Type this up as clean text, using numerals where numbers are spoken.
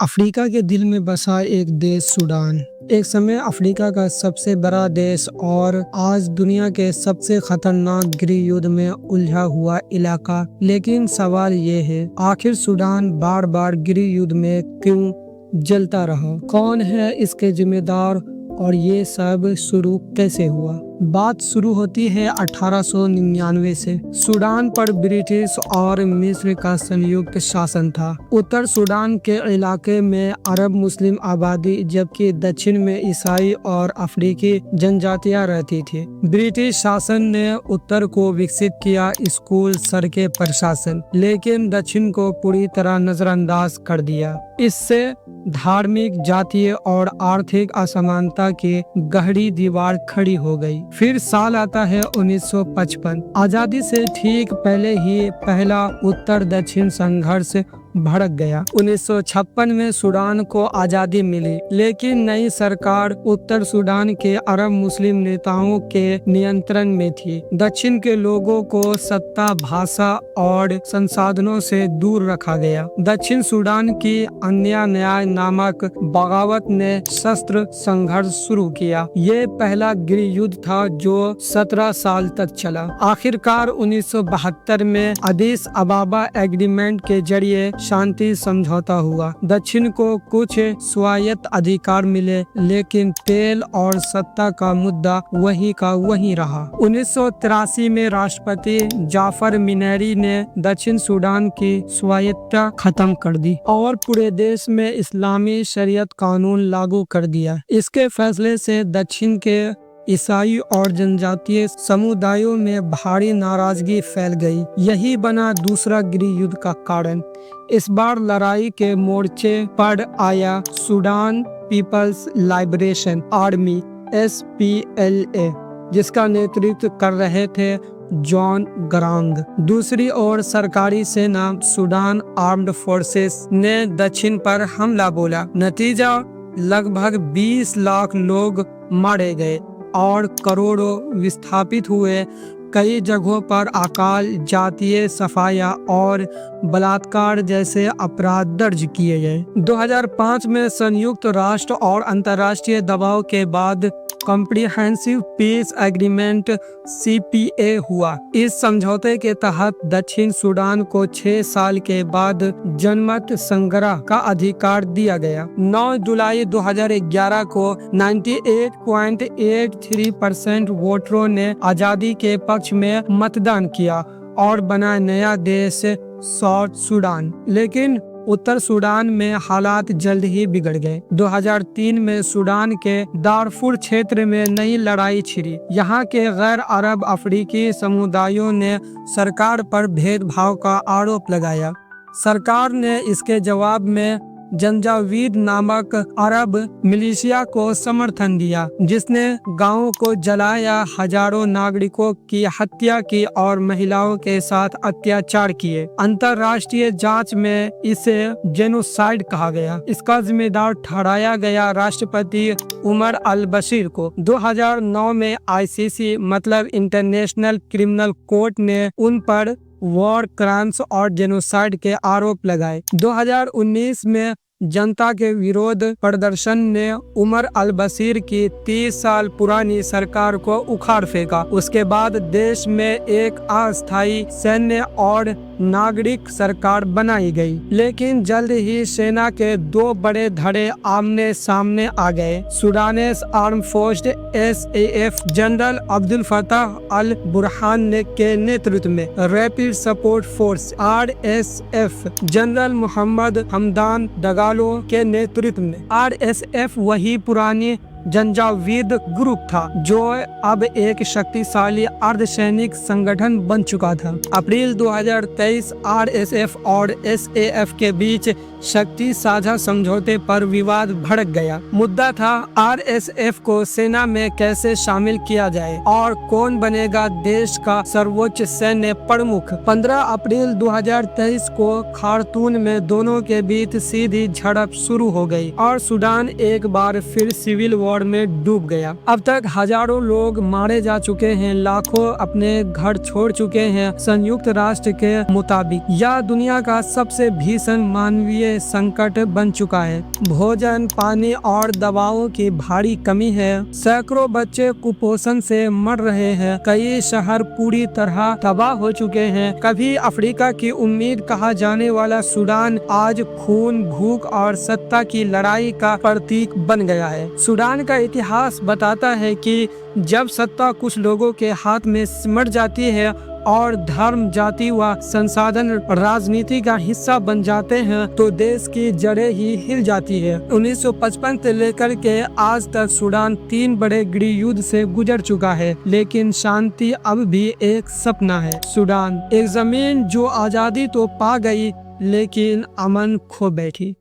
Africa के दिल में बसा एक देश सूडान। एक समय अफ्रीका का सबसे बड़ा देश और आज दुनिया के सबसे खतरनाक गृह युद्ध में उलझा हुआ इलाका। लेकिन सवाल ये है, आखिर सूडान बार बार गृह युद्ध में क्यों जलता रहा? कौन है इसके जिम्मेदार और ये सब शुरू कैसे हुआ? बात शुरू होती है 1899 से। सूडान पर ब्रिटिश और मिस्र का संयुक्त शासन था। उत्तर सूडान के इलाके में अरब मुस्लिम आबादी, जबकि दक्षिण में ईसाई और अफ्रीकी जनजातियां रहती थी। ब्रिटिश शासन ने उत्तर को विकसित किया, स्कूल, सड़कें, प्रशासन, लेकिन दक्षिण को पूरी तरह नजरअंदाज कर दिया। इससे धार्मिक, जातीय और आर्थिक असमानता की गहरी दीवार खड़ी हो गई। फिर साल आता है 1955। आजादी से ठीक पहले ही पहला उत्तर दक्षिण संघर्ष भड़क गया। 1956 में सूडान को आजादी मिली, लेकिन नई सरकार उत्तर सूडान के अरब मुस्लिम नेताओं के नियंत्रण में थी। दक्षिण के लोगों को सत्ता, भाषा और संसाधनों से दूर रखा गया। दक्षिण सूडान की अन्य न्याय नामक बगावत ने शस्त्र संघर्ष शुरू किया। ये पहला गृह युद्ध था जो 17 साल तक चला। आखिरकार 1972 में अदीस अबाबा एग्रीमेंट के जरिए शांति समझौता हुआ। दक्षिण को कुछ स्वायत्त अधिकार मिले, लेकिन तेल और सत्ता का मुद्दा वही का वही रहा। 1983 में राष्ट्रपति जाफर मिनेरी ने दक्षिण सूडान की स्वायत्तता खत्म कर दी और पूरे देश में इस्लामी शरीयत कानून लागू कर दिया। इसके फैसले से दक्षिण के ईसाई और जनजातीय समुदायों में भारी नाराजगी फैल गई। यही बना दूसरा गृह युद्ध का कारण। इस बार लड़ाई के मोर्चे पर आया Sudan people's liberation army SPLA, जिसका नेतृत्व कर रहे थे जॉन गरांग। दूसरी ओर सरकारी सेना सूडान आर्म्ड फोर्सेस ने दक्षिण पर हमला बोला। नतीजा, लगभग 20 लाख लोग मारे गए और करोड़ों विस्थापित हुए। कई जगहों पर अकाल, जातीय सफाया और बलात्कार जैसे अपराध दर्ज किए गए। 2005 में संयुक्त राष्ट्र और अंतर्राष्ट्रीय दबाव के बाद कॉम्प्रिहेंसिव पीस एग्रीमेंट CPA हुआ। इस समझौते के तहत दक्षिण सूडान को 6 साल के बाद जनमत संग्रह का अधिकार दिया गया। 9 जुलाई 2011 को 98.83% वोटरों ने आजादी के पक्ष में मतदान किया और बना नया देश साउथ सूडान। लेकिन उत्तर सूडान में हालात जल्द ही बिगड़ गए। 2003 में सूडान के दारफुर क्षेत्र में नई लड़ाई छिड़ी। यहाँ के गैर अरब अफ्रीकी समुदायों ने सरकार पर भेदभाव का आरोप लगाया। सरकार ने इसके जवाब में जंजावीद नामक अरब मिलिशिया को समर्थन दिया, जिसने गांवों को जलाया, हजारों नागरिकों की हत्या की और महिलाओं के साथ अत्याचार किए। अंतर्राष्ट्रीय जांच में इसे जेनोसाइड कहा गया। इसका जिम्मेदार ठहराया गया राष्ट्रपति उमर अल-बशीर को। 2009 में ICC मतलब इंटरनेशनल क्रिमिनल कोर्ट ने उन पर वॉर क्राइम्स और जेनोसाइड के आरोप लगाए। 2019 में जनता के विरोध प्रदर्शन ने उमर अल-बशीर की 30 साल पुरानी सरकार को उखाड़ फेंका। उसके बाद देश में एक अस्थायी सैन्य और नागरिक सरकार बनाई गई। लेकिन जल्द ही सेना के 2 बड़े धड़े आमने सामने आ गए। Sudanese armed force SAF general Abdel Fattah al Burhan के नेतृत्व में, rapid support force RSF general Mohamed Hamdan Dagalo के नेतृत्व में। RSF वही पुरानी जंजावीद ग्रुप था जो अब एक शक्तिशाली अर्धसैनिक संगठन बन चुका था। अप्रैल 2023 RSF और SAF के बीच शक्ति साझा समझौते पर विवाद भड़क गया। मुद्दा था RSF को सेना में कैसे शामिल किया जाए और कौन बनेगा देश का सर्वोच्च सैन्य प्रमुख। 15 अप्रैल 2023 को खार्तूम में दोनों के बीच सीधी झड़प शुरू हो गई और सूडान एक बार फिर सिविल वॉर में डूब गया। अब तक हजारों लोग मारे जा चुके हैं, लाखों अपने घर छोड़ चुके हैं। संयुक्त राष्ट्र के मुताबिक यह दुनिया का सबसे भीषण मानवीय लिए संकट बन चुका है। भोजन, पानी और दवाओं की भारी कमी है। सैकड़ों बच्चे कुपोषण से मर रहे हैं। कई शहर पूरी तरह तबाह हो चुके हैं। कभी अफ्रीका की उम्मीद कहा जाने वाला सूडान आज खून, भूख और सत्ता की लड़ाई का प्रतीक बन गया है। सूडान का इतिहास बताता है कि जब सत्ता कुछ लोगों के हाथ में सिमट जाती है और धर्म, जाति व संसाधन राजनीति का हिस्सा बन जाते हैं तो देश की जड़ें ही हिल जाती है। 1955 से लेकर के आज तक सूडान 3 बड़े गृह युद्ध से गुजर चुका है, लेकिन शांति अब भी एक सपना है। सूडान एक जमीन जो आजादी तो पा गई, लेकिन अमन खो बैठी।